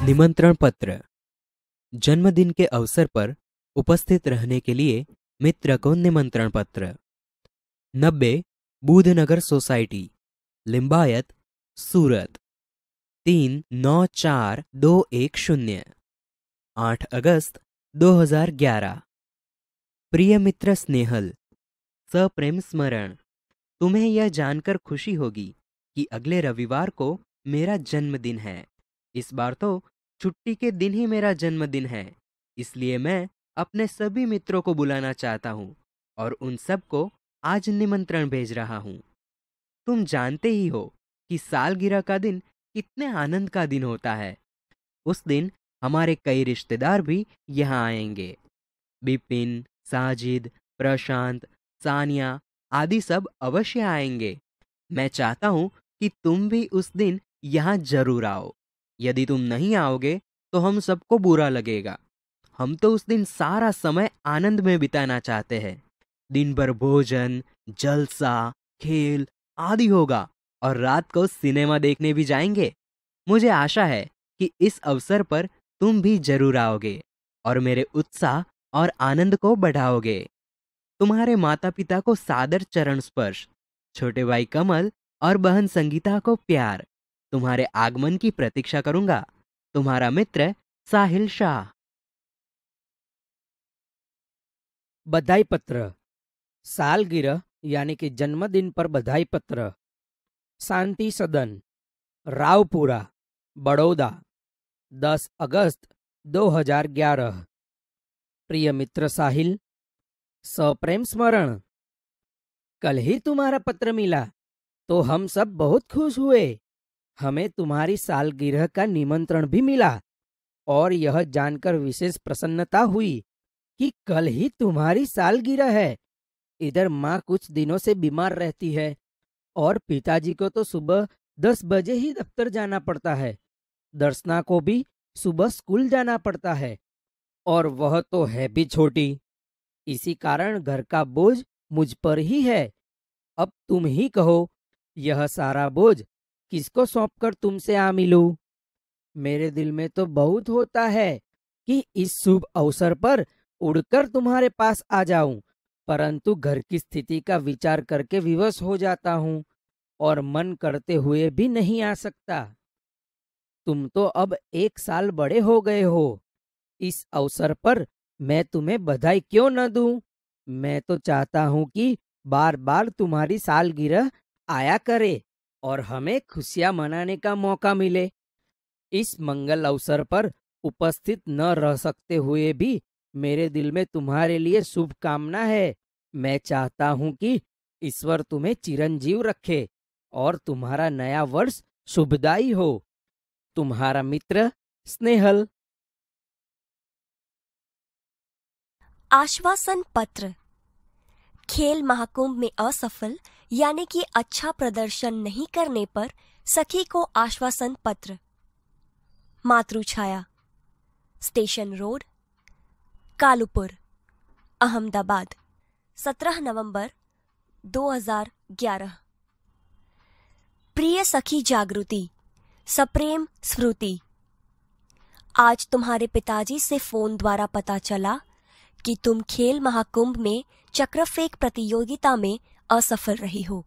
निमंत्रण पत्र। जन्मदिन के अवसर पर उपस्थित रहने के लिए मित्र को निमंत्रण पत्र। 90 बूधनगर सोसाइटी, लिंबायत, सूरत 394210। 8 अगस्त 2011। प्रिय मित्र स्नेहल, सप्रेम स्मरण। तुम्हें यह जानकर खुशी होगी कि अगले रविवार को मेरा जन्मदिन है। इस बार तो छुट्टी के दिन ही मेरा जन्मदिन है, इसलिए मैं अपने सभी मित्रों को बुलाना चाहता हूँ और उन सबको आज निमंत्रण भेज रहा हूँ। तुम जानते ही हो कि सालगिरह का दिन कितने आनंद का दिन होता है। उस दिन हमारे कई रिश्तेदार भी यहाँ आएंगे। बिपिन, साजिद, प्रशांत, सानिया आदि सब अवश्य आएंगे। मैं चाहता हूँ कि तुम भी उस दिन यहाँ जरूर आओ। यदि तुम नहीं आओगे तो हम सबको बुरा लगेगा। हम तो उस दिन सारा समय आनंद में बिताना चाहते हैं। दिन भर भोजन, जलसा, खेल आदि होगा और रात को सिनेमा देखने भी जाएंगे। मुझे आशा है कि इस अवसर पर तुम भी जरूर आओगे और मेरे उत्साह और आनंद को बढ़ाओगे। तुम्हारे माता पिता को सादर चरण स्पर्श, छोटे भाई कमल और बहन संगीता को प्यार। तुम्हारे आगमन की प्रतीक्षा करूंगा। तुम्हारा मित्र साहिल शाह। बधाई पत्र। सालगिरह यानी कि जन्मदिन पर बधाई पत्र। शांति सदन, रावपुरा, बड़ौदा, 10 अगस्त 2011। प्रिय मित्र साहिल, सप्रेम स्मरण। कल ही तुम्हारा पत्र मिला तो हम सब बहुत खुश हुए। हमें तुम्हारी सालगिरह का निमंत्रण भी मिला और यह जानकर विशेष प्रसन्नता हुई कि कल ही तुम्हारी सालगिरह है। इधर माँ कुछ दिनों से बीमार रहती है और पिताजी को तो सुबह 10 बजे ही दफ्तर जाना पड़ता है। दर्शना को भी सुबह स्कूल जाना पड़ता है और वह तो है भी छोटी। इसी कारण घर का बोझ मुझ पर ही है। अब तुम ही कहो, यह सारा बोझ किसको सौंपकर तुमसे आ मिलूं? मेरे दिल में तो बहुत होता है कि इस शुभ अवसर पर उड़कर तुम्हारे पास आ जाऊं, परंतु घर की स्थिति का विचार करके विवश हो जाता हूं और मन करते हुए भी नहीं आ सकता। तुम तो अब 1 साल बड़े हो गए हो। इस अवसर पर मैं तुम्हें बधाई क्यों न दूं? मैं तो चाहता हूं कि बार बार तुम्हारी सालगिरह आया करे और हमें खुशियां मनाने का मौका मिले। इस मंगल अवसर पर उपस्थित न रह सकते हुए भी मेरे दिल में तुम्हारे लिए शुभकामना है। मैं चाहता हूं कि ईश्वर तुम्हें चिरंजीव रखे और तुम्हारा नया वर्ष शुभदायी हो। तुम्हारा मित्र स्नेहल। आश्वासन पत्र। खेल महाकुंभ में असफल यानी कि अच्छा प्रदर्शन नहीं करने पर सखी को आश्वासन पत्र। मातृछाया, स्टेशन रोड, कालूपुर, अहमदाबाद, 17 नवंबर 2011। प्रिय सखी जागृति, सप्रेम स्मृति। आज तुम्हारे पिताजी से फोन द्वारा पता चला कि तुम खेल महाकुंभ में चक्र फेंक प्रतियोगिता में असफल रही हो।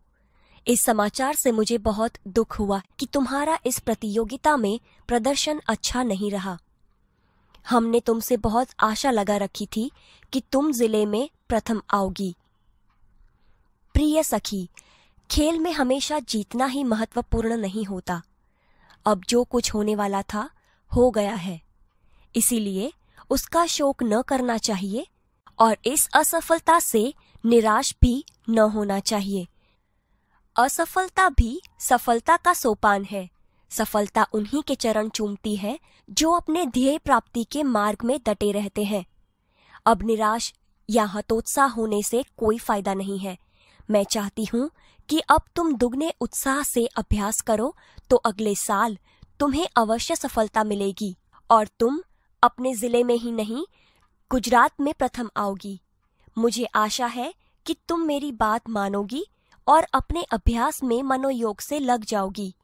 इस समाचार से मुझे बहुत दुख हुआ कि तुम्हारा इस प्रतियोगिता में प्रदर्शन अच्छा नहीं रहा। हमने तुमसे बहुत आशा लगा रखी थी कि तुम जिले में प्रथम आओगी। प्रिय सखी, खेल में हमेशा जीतना ही महत्वपूर्ण नहीं होता। अब जो कुछ होने वाला था हो गया है, इसीलिए उसका शोक न करना चाहिए और इस असफलता से निराश भी न होना चाहिए। असफलता भी सफलता का सोपान है। सफलता उन्हीं के चरण चूमती है जो अपने ध्येय प्राप्ति के मार्ग में डटे रहते हैं। अब निराश या हतोत्साह होने से कोई फायदा नहीं है। मैं चाहती हूँ कि अब तुम दुगने उत्साह से अभ्यास करो तो अगले साल तुम्हें अवश्य सफलता मिलेगी और तुम अपने जिले में ही नहीं गुजरात में प्रथम आओगी। मुझे आशा है कि तुम मेरी बात मानोगी और अपने अभ्यास में मनोयोग से लग जाओगी।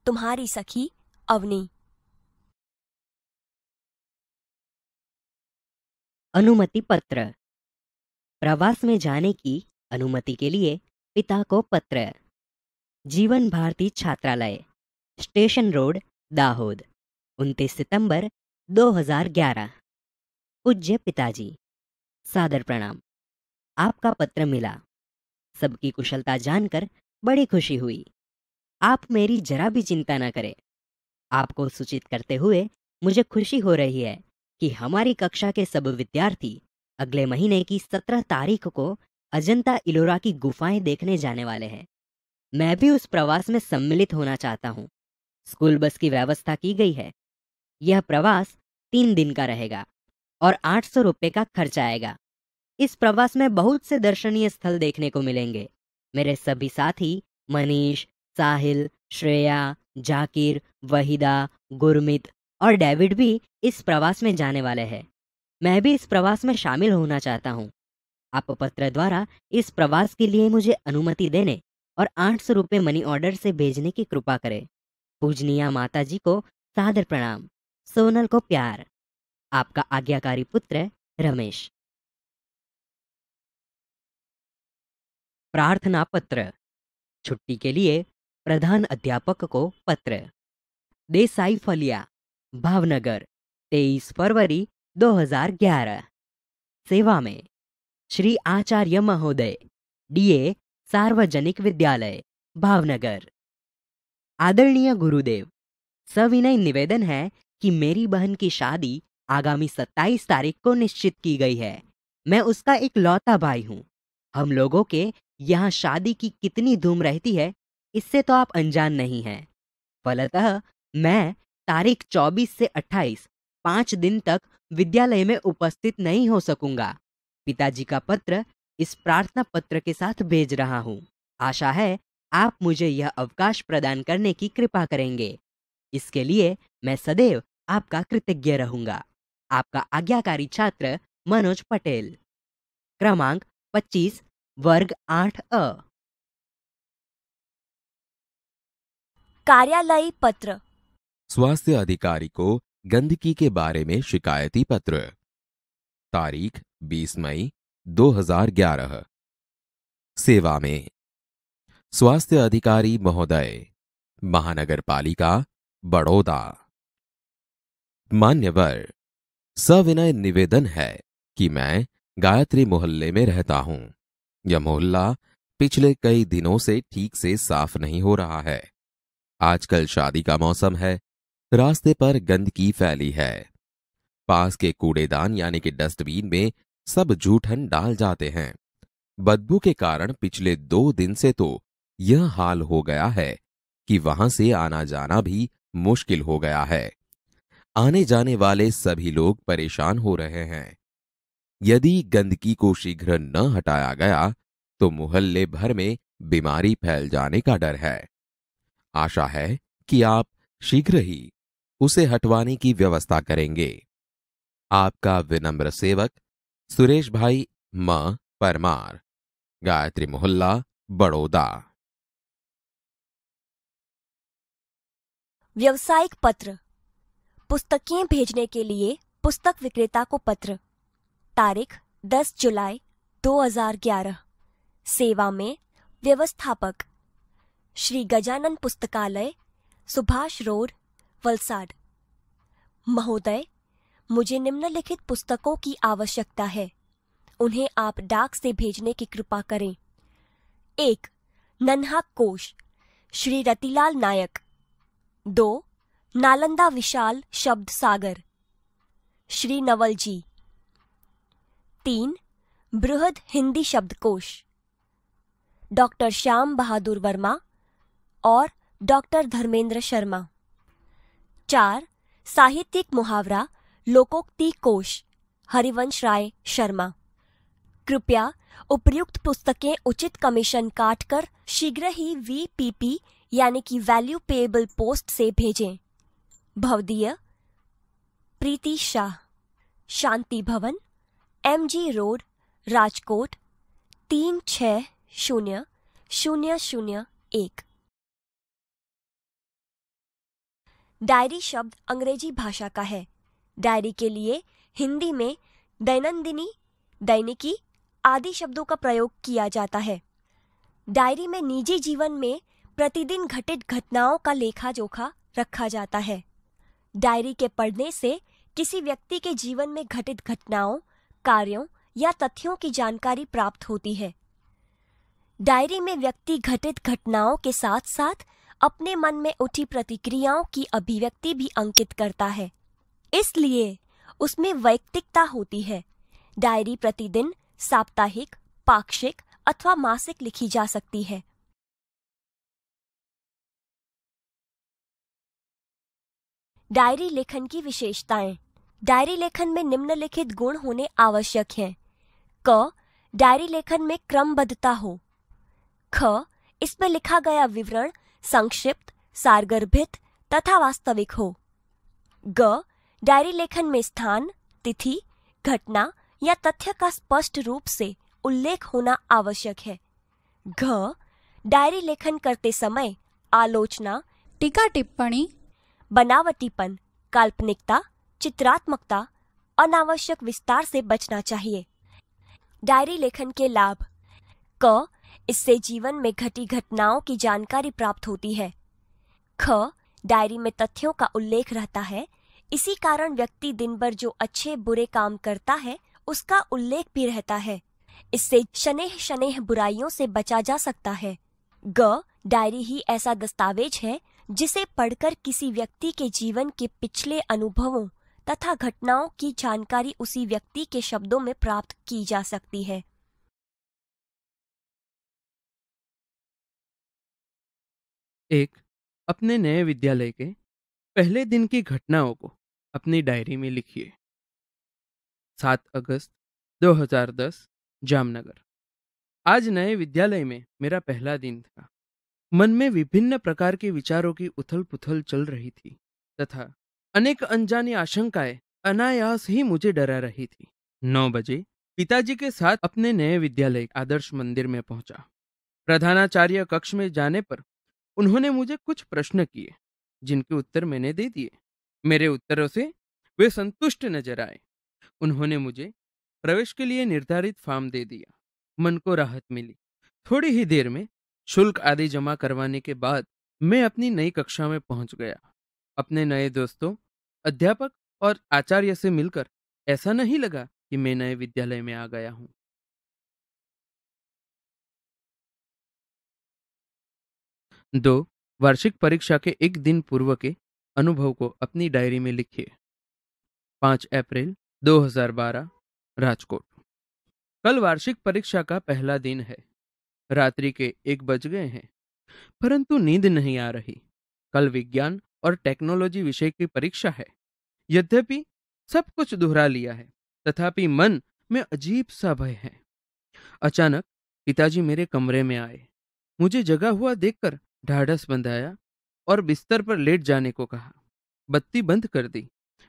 तुम्हारी सखी अवनी। अनुमति पत्र। प्रवास में जाने की अनुमति के लिए पिता को पत्र। जीवन भारती छात्रालय, स्टेशन रोड, दाहोद, 29 सितंबर 2011। पूज्य पिताजी, सादर प्रणाम। आपका पत्र मिला। सबकी कुशलता जानकर बड़ी खुशी हुई। आप मेरी जरा भी चिंता न करें। आपको सूचित करते हुए मुझे खुशी हो रही है कि हमारी कक्षा के सब विद्यार्थी अगले महीने की 17 तारीख को अजंता इलोरा की गुफाएं देखने जाने वाले हैं। मैं भी उस प्रवास में सम्मिलित होना चाहता हूँ। स्कूल बस की व्यवस्था की गई है। यह प्रवास 3 दिन का रहेगा और 800 रुपये का खर्च आएगा। इस प्रवास में बहुत से दर्शनीय स्थल देखने को मिलेंगे। मेरे सभी साथी मनीष, साहिल, श्रेया, जाकिर, वहीदा, गुरमीत और डेविड भी इस प्रवास में जाने वाले हैं। मैं भी इस प्रवास में शामिल होना चाहता हूँ। आप पत्र द्वारा इस प्रवास के लिए मुझे अनुमति देने और 800 रुपये मनी ऑर्डर से भेजने की कृपा करें। पूजनीय माता जी को सादर प्रणाम। सोनल को प्यार। आपका आज्ञाकारी पुत्र रमेश। प्रार्थना पत्र। छुट्टी के लिए प्रधान अध्यापक को पत्र। देसाई फलिया, भावनगर, 23 फरवरी 2011। सेवा में श्री आचार्य महोदय, डीए, सार्वजनिक विद्यालय, भावनगर। आदरणीय गुरुदेव, सविनय निवेदन है कि मेरी बहन की शादी आगामी 27 तारीख को निश्चित की गई है। मैं उसका एक लौता भाई हूँ। हम लोगों के यहाँ शादी की कितनी धूम रहती है, इससे तो आप अनजान नहीं हैं। फलतः मैं तारीख 24 से 28, 5 दिन तक विद्यालय में उपस्थित नहीं हो सकूंगा। पिताजी का पत्र इस प्रार्थना पत्र के साथ भेज रहा हूँ। आशा है आप मुझे यह अवकाश प्रदान करने की कृपा करेंगे। इसके लिए मैं सदैव आपका कृतज्ञ रहूंगा। आपका आज्ञाकारी छात्र मनोज पटेल। क्रमांक 25, वर्ग 8A। कार्यालयी पत्र। स्वास्थ्य अधिकारी को गंदगी के बारे में शिकायती पत्र। तारीख 20 मई 2011। सेवा में स्वास्थ्य अधिकारी महोदय, महानगर पालिका, बड़ौदा। मान्यवर, सविनय निवेदन है कि मैं गायत्री मोहल्ले में रहता हूं। यह मोहल्ला पिछले कई दिनों से ठीक से साफ नहीं हो रहा है। आजकल शादी का मौसम है। रास्ते पर गंदगी फैली है। पास के कूड़ेदान यानी कि डस्टबिन में सब जूठन डाल जाते हैं। बदबू के कारण पिछले 2 दिन से तो यह हाल हो गया है कि वहां से आना जाना भी मुश्किल हो गया है। आने जाने वाले सभी लोग परेशान हो रहे हैं। यदि गंदगी को शीघ्र न हटाया गया तो मोहल्ले भर में बीमारी फैल जाने का डर है। आशा है कि आप शीघ्र ही उसे हटवाने की व्यवस्था करेंगे। आपका विनम्र सेवक सुरेश भाई म परमार, गायत्री मोहल्ला, बड़ौदा। व्यावसायिक पत्र। पुस्तकें भेजने के लिए पुस्तक विक्रेता को पत्र। तारीख 10 जुलाई 2011। सेवा में व्यवस्थापक श्री गजानन पुस्तकालय, सुभाष रोड, वलसाड। महोदय, मुझे निम्नलिखित पुस्तकों की आवश्यकता है। उन्हें आप डाक से भेजने की कृपा करें। 1. नन्हा कोश, श्री रतिलाल नायक। 2. नालंदा विशाल शब्द सागर, श्री नवल जी। 3. बृहद हिंदी शब्दकोश, डॉक्टर श्याम बहादुर वर्मा और डॉक्टर धर्मेंद्र शर्मा। 4. साहित्यिक मुहावरा लोकोक्ति कोश, हरिवंश राय शर्मा। कृपया उपर्युक्त पुस्तकें उचित कमीशन काटकर शीघ्र ही VPP यानी कि वैल्यू पेएबल पोस्ट से भेजें। भवदीय प्रीति शाह, शांति भवन, MG रोड, राजकोट, 360001। डायरी शब्द अंग्रेजी भाषा का है। डायरी के लिए हिंदी में दैनंदिनी, दैनिकी आदि शब्दों का प्रयोग किया जाता है। डायरी में निजी जीवन में प्रतिदिन घटित घटनाओं का लेखा जोखा रखा जाता है। डायरी के पढ़ने से किसी व्यक्ति के जीवन में घटित घटनाओं, कार्यों या तथ्यों की जानकारी प्राप्त होती है। डायरी में व्यक्ति घटित घटनाओं के साथ साथ अपने मन में उठी प्रतिक्रियाओं की अभिव्यक्ति भी अंकित करता है, इसलिए उसमें वैयक्तिकता होती है। डायरी प्रतिदिन, साप्ताहिक, पाक्षिक अथवा मासिक लिखी जा सकती है। डायरी लेखन की विशेषताएं। डायरी लेखन में निम्नलिखित गुण होने आवश्यक हैं। क, डायरी लेखन में क्रमबद्धता हो। ख, इसमें लिखा गया विवरण संक्षिप्त, सारगर्भित तथा वास्तविक हो। ग, डायरी लेखन में स्थान, तिथि, घटना या तथ्य का स्पष्ट रूप से उल्लेख होना आवश्यक है। घ, डायरी लेखन करते समय आलोचना, टीका टिप्पणी, बनावटीपन, काल्पनिकता, चित्रात्मकता, अनावश्यक विस्तार से बचना चाहिए। डायरी लेखन के लाभ। क, इससे जीवन में घटी घटनाओं की जानकारी प्राप्त होती है। ख, डायरी में तथ्यों का उल्लेख रहता है, इसी कारण व्यक्ति दिन भर जो अच्छे बुरे काम करता है उसका उल्लेख भी रहता है। इससे शनेह शनेह बुराइयों से बचा जा सकता है। ग, डायरी ही ऐसा दस्तावेज है जिसे पढ़कर किसी व्यक्ति के जीवन के पिछले अनुभवों तथा घटनाओं की जानकारी उसी व्यक्ति के शब्दों में प्राप्त की जा सकती है। एक, अपने नए विद्यालय के पहले दिन की घटनाओं को अपनी डायरी में लिखिए। 7 अगस्त 2010, जामनगर। आज नए विद्यालय में मेरा पहला दिन था। मन में विभिन्न प्रकार के विचारों की उथल पुथल चल रही थी तथा अनेक अनजानी आशंकाएं अनायास ही मुझे डरा रही थी। 9 बजे पिताजी के साथ अपने नए विद्यालय आदर्श मंदिर में पहुंचा। प्रधानाचार्य कक्ष में जाने पर उन्होंने मुझे कुछ प्रश्न किए जिनके उत्तर मैंने दे दिए। मेरे उत्तरों से वे संतुष्ट नजर आए। उन्होंने मुझे प्रवेश के लिए निर्धारित फॉर्म दे दिया। मन को राहत मिली। थोड़ी ही देर में शुल्क आदि जमा करवाने के बाद मैं अपनी नई कक्षा में पहुंच गया। अपने नए दोस्तों, अध्यापक और आचार्य से मिलकर ऐसा नहीं लगा कि मैं नए विद्यालय में आ गया हूं। 2, वार्षिक परीक्षा के एक दिन पूर्व के अनुभव को अपनी डायरी में लिखिए। 5 अप्रैल 2012, राजकोट। कल वार्षिक परीक्षा का पहला दिन है। रात्रि के 1 बज गए हैं, परंतु नींद नहीं आ रही। कल विज्ञान और टेक्नोलॉजी विषय की परीक्षा है। यद्यपि सब कुछ दोहरा लिया है, तथापि मन में अजीब सा भय है। अचानक पिताजी मेरे कमरे में आए। मुझे जगा हुआ देखकर ढाढ़स बंधाया और बिस्तर पर लेट जाने को कहा। बत्ती बंद कर दी।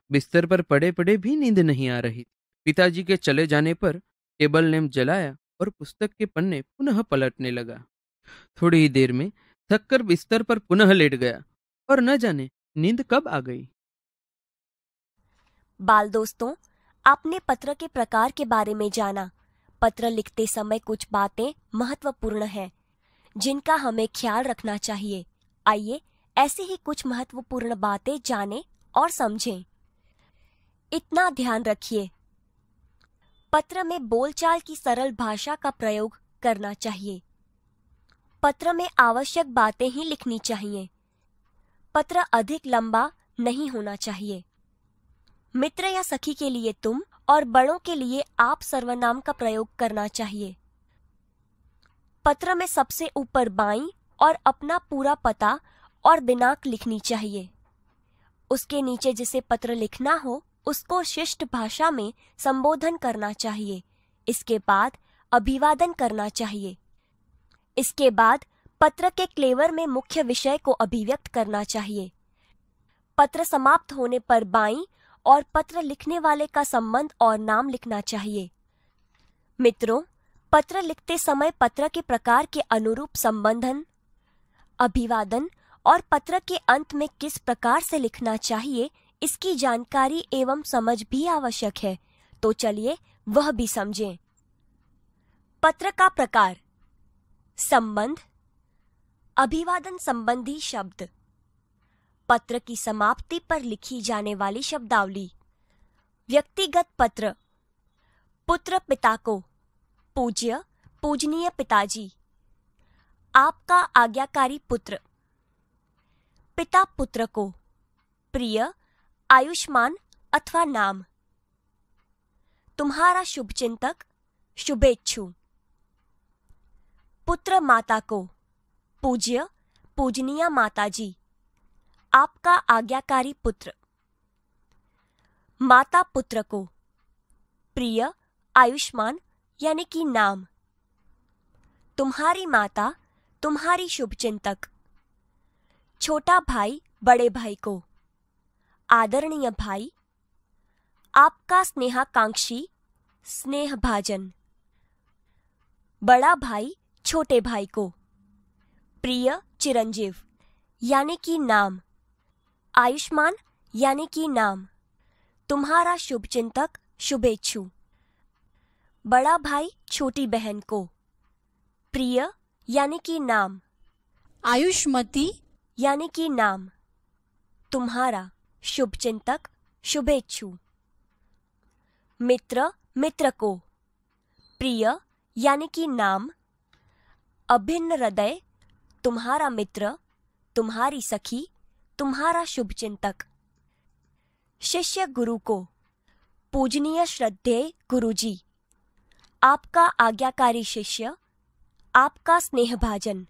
बिस्तर पर पड़े पड़े भी नींद नहीं आ रही। पिताजी के चले जाने पर टेबल लैंप जलाया और पुस्तक के पन्ने पुनः पलटने लगा। थोड़ी ही देर में थककर बिस्तर पर पुनः लेट गया और न जाने नींद कब आ गई। बाल दोस्तों, आपने पत्र के प्रकार के बारे में जाना। पत्र लिखते समय कुछ बातें महत्वपूर्ण हैं जिनका हमें ख्याल रखना चाहिए। आइए ऐसी ही कुछ महत्वपूर्ण बातें जानें और समझें। इतना ध्यान रखिए, पत्र में बोलचाल की सरल भाषा का प्रयोग करना चाहिए। पत्र में आवश्यक बातें ही लिखनी चाहिए। पत्र अधिक लंबा नहीं होना चाहिए। मित्र या सखी के लिए तुम और बड़ों के लिए आप सर्वनाम का प्रयोग करना चाहिए। पत्र में सबसे ऊपर बाईं और अपना पूरा पता और दिनांक लिखनी चाहिए। उसके नीचे जिसे पत्र लिखना हो उसको शिष्ट भाषा में संबोधन करना चाहिए। इसके बाद अभिवादन करना चाहिए। इसके बाद पत्र के क्लेवर में मुख्य विषय को अभिव्यक्त करना चाहिए। पत्र समाप्त होने पर बाईं और पत्र लिखने वाले का संबंध और नाम लिखना चाहिए। मित्रों, पत्र लिखते समय पत्र के प्रकार के अनुरूप संबोधन, अभिवादन और पत्र के अंत में किस प्रकार से लिखना चाहिए इसकी जानकारी एवं समझ भी आवश्यक है। तो चलिए वह भी समझें। पत्र का प्रकार: संबंध, अभिवादन संबंधी शब्द, पत्र की समाप्ति पर लिखी जाने वाली शब्दावली। व्यक्तिगत पत्र: पुत्र पिता को, पूज्य पूजनीय पिताजी। आपका आज्ञाकारी पुत्र। पिता पुत्र को, प्रिय आयुष्मान अथवा नाम। तुम्हारा शुभचिंतक, शुभेच्छु। पुत्र माता को, पूज्य पूजनीय माताजी। आपका आज्ञाकारी पुत्र। माता पुत्र को, प्रिय आयुष्मान यानी कि नाम। तुम्हारी माता, तुम्हारी शुभचिंतक। छोटा भाई बड़े भाई को, आदरणीय भाई। आपका स्नेहाकांक्षी, स्नेहभाजन। बड़ा भाई छोटे भाई को, प्रिय चिरंजीव यानी कि नाम। आयुष्मान यानी कि नाम। तुम्हारा शुभचिंतक, शुभेच्छु। बड़ा भाई छोटी बहन को, प्रिय यानी कि नाम। आयुष्मती यानी कि नाम। तुम्हारा शुभचिंतक, शुभेच्छु। मित्र मित्र को, प्रिय यानी कि नाम। अभिन्न हृदय, तुम्हारा मित्र, तुम्हारी सखी, तुम्हारा शुभचिंतक। शिष्य गुरु को, पूजनीय श्रद्धेय गुरुजी। आपका आज्ञाकारी शिष्य, आपका स्नेहभाजन।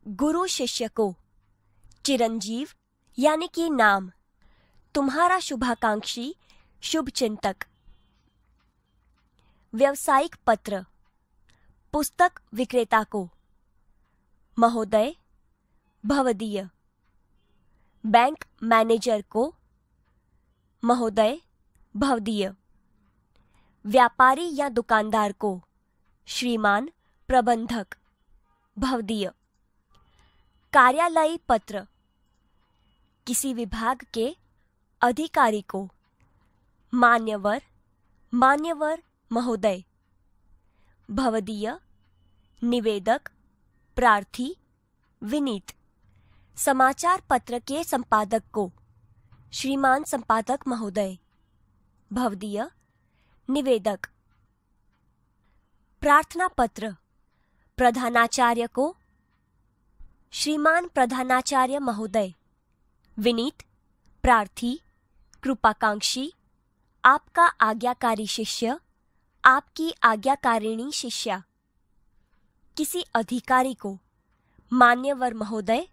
गुरु शिष्य को, चिरंजीव यानी कि नाम। तुम्हारा शुभाकांक्षी, शुभचिंतक। व्यावसायिक पत्र: पुस्तक विक्रेता को, महोदय भवदीय। बैंक मैनेजर को, महोदय भवदीय। व्यापारी या दुकानदार को, श्रीमान प्रबंधक भवदीय। कार्यालयी पत्र: किसी विभाग के अधिकारी को, मान्यवर मान्यवर महोदय। भवदीय। निवेदक, प्रार्थी, विनीत। समाचार पत्र के संपादक को, श्रीमान संपादक महोदय। भवदीय। निवेदक। प्रार्थना पत्र: प्रधानाचार्य को, श्रीमान प्रधानाचार्य महोदय। विनीत, प्रार्थी, कृपाकांक्षी। आपका आज्ञाकारी शिष्य, आपकी आज्ञाकारिणी शिष्या। किसी अधिकारी को, मान्यवर महोदय।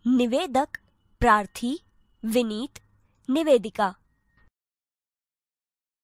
निवेदक, प्रार्थी, विनीत, निवेदिका।